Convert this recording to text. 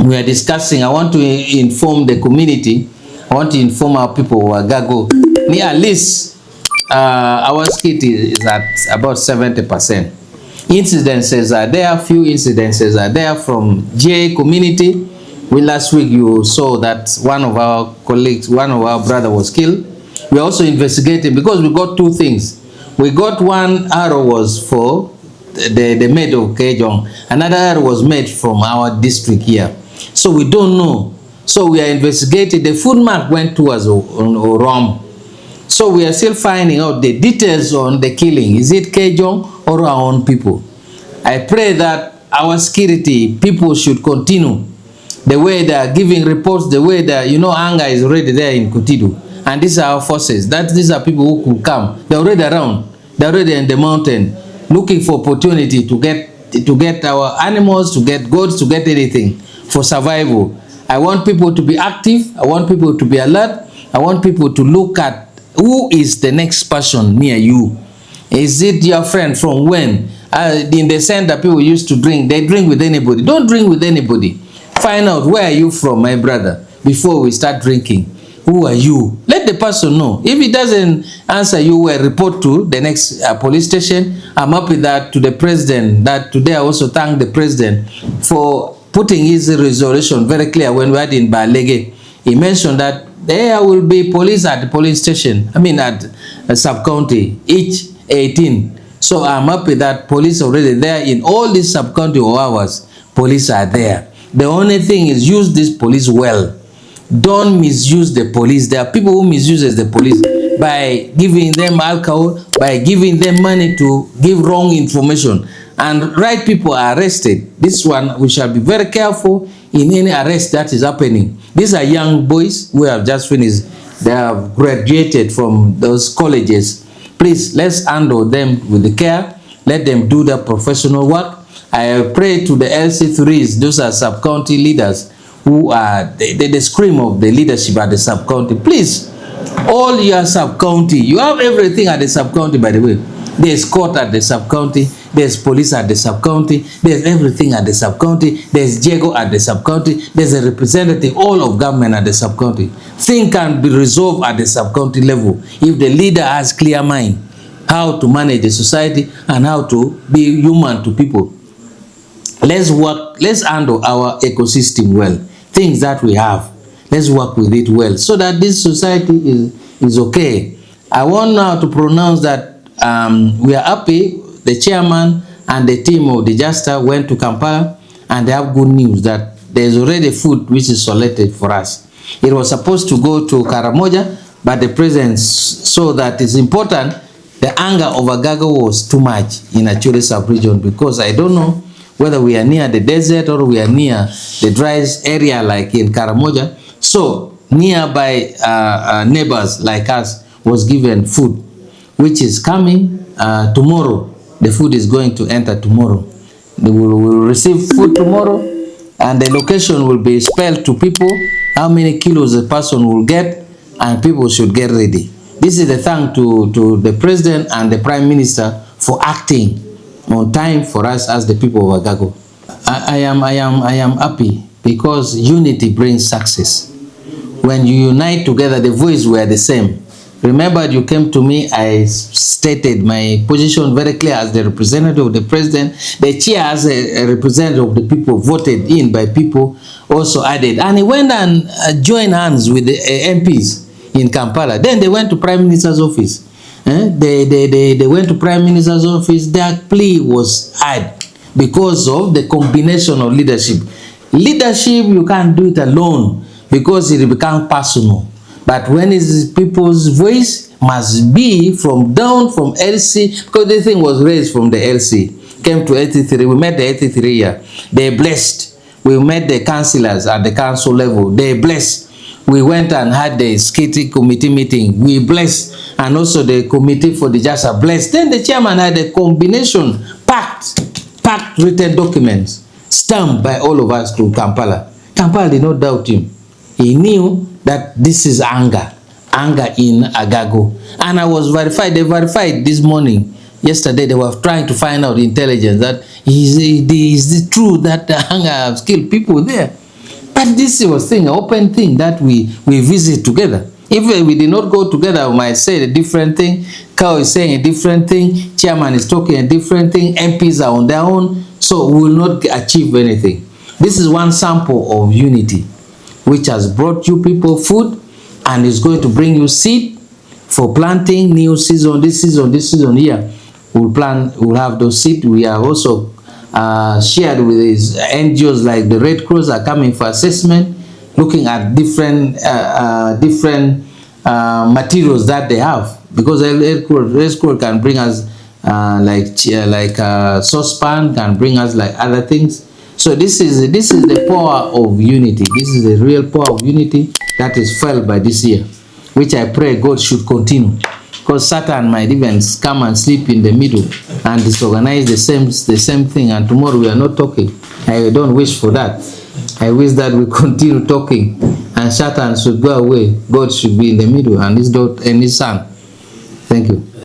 we are discussing. I want to inform the community. I want to inform our people who are Agago. At least our skit is at about 70%. Incidences are there, few incidences are there from J community. Last week you saw that one of our colleagues, one of our brother was killed. We are also investigating because we got two things. We got one arrow was for the maid of Kejong. Another arrow was made from our district here. So we don't know. So we are investigating. The food mark went towards Orom. So we are still finding out the details on the killing. Is it Kejong or our own people? I pray that our security people should continue the way they are giving reports, the way that, anger is already there in Kutidu. And these are our forces. These are people who could come. They're already around. They're already in the mountain looking for opportunity to get our animals, to get goods, to get anything for survival. I want people to be active. I want people to be alert. I want people to look at who is the next person near you. Is it your friend from when? In the center, people used to drink. They drink with anybody. Don't drink with anybody. Find out where are you from, my brother, before we start drinking. Who are you? Let the person know. If he doesn't answer, you will report to the next police station. I'm happy that to the president, that today I also thank the president for putting his resolution very clear when we had in Balege. He mentioned that there will be police at the police station, at a sub-county, each 18. So I'm happy that police already there in all these sub-county hours. Police are there. The only thing is use this police well. Don't misuse the police. There are people who misuses the police by giving them alcohol, by giving them money to give wrong information. And right people are arrested. This one, we shall be very careful in any arrest that is happening. These are young boys who have just finished. They have graduated from those colleges. Please, let's handle them with the care. Let them do their professional work. I pray to the LC3s, those are sub-county leaders who are the scream of the leadership at the sub-county. Please, all your sub-county, you have everything at the sub-county, by the way. There's court at the sub-county, there's police at the sub-county, there's everything at the sub-county, there's Jago at the sub-county, there's a representative, all of government at the sub-county. Things can be resolved at the sub-county level if the leader has clear mind how to manage the society and how to be human to people. Let's work, let's handle our ecosystem well. Things that we have, let's work with it well so that this society is okay. I want now to pronounce that we are happy. The chairman and the team of the Jasta went to Kampala and they have good news that there's already food which is selected for us. It was supposed to go to Karamoja, but the president saw that it's important. The anger of Agago was too much in Acholi sub-region because I don't know whether we are near the desert or we are near the dry area like in Karamoja. So nearby neighbors like us was given food, which is coming tomorrow. The food is going to enter tomorrow. They will receive food tomorrow and the location will be spelled to people, how many kilos a person will get, and people should get ready. This is the thank to the president and the prime minister for acting on time for us as the people of Agago. I am happy because unity brings success. When you unite together, the voice were the same. Remember, you came to me, I stated my position very clear as the representative of the president. The chair as a representative of the people voted in by people also added. And he went and joined hands with the MPs in Kampala. Then they went to Prime Minister's office. They went to Prime Minister's office. Their plea was hard because of the combination of leadership. Leadership, you can't do it alone because it becomes personal. But when it's people's voice, must be from down from LC, because the thing was raised from the LC. Came to 83, we met the 83 here. They blessed. We met the councillors at the council level. They blessed. We went and had the skitty committee meeting. We blessed. And also the committee for the JASA blessed. Then the chairman had a combination, packed written documents, stamped by all of us to Kampala. Kampala did not doubt him. He knew that this is anger in Agago. And I was verified. They verified this morning. Yesterday they were trying to find out intelligence that is it true that the anger has killed people there. But this was thing, an open thing that we visit together. If we did not go together, we might say a different thing. Cow is saying a different thing. Chairman is talking a different thing. MPs are on their own. So we will not achieve anything. This is one sample of unity, which has brought you people food and is going to bring you seed for planting new season, this season here. We'll have those seed. We are also shared with these NGOs like the Red Cross are coming for assessment, looking at different materials that they have, because Red Cross can bring us saucepan, can bring us like other things. So this is the power of unity. This is the real power of unity that is felt by this year, which I pray God should continue. Because Satan might even come and sleep in the middle and disorganize the same thing, and tomorrow we are not talking. I don't wish for that. I wish that we continue talking and Satan should go away. God should be in the middle, and his daughter and his son. Thank you.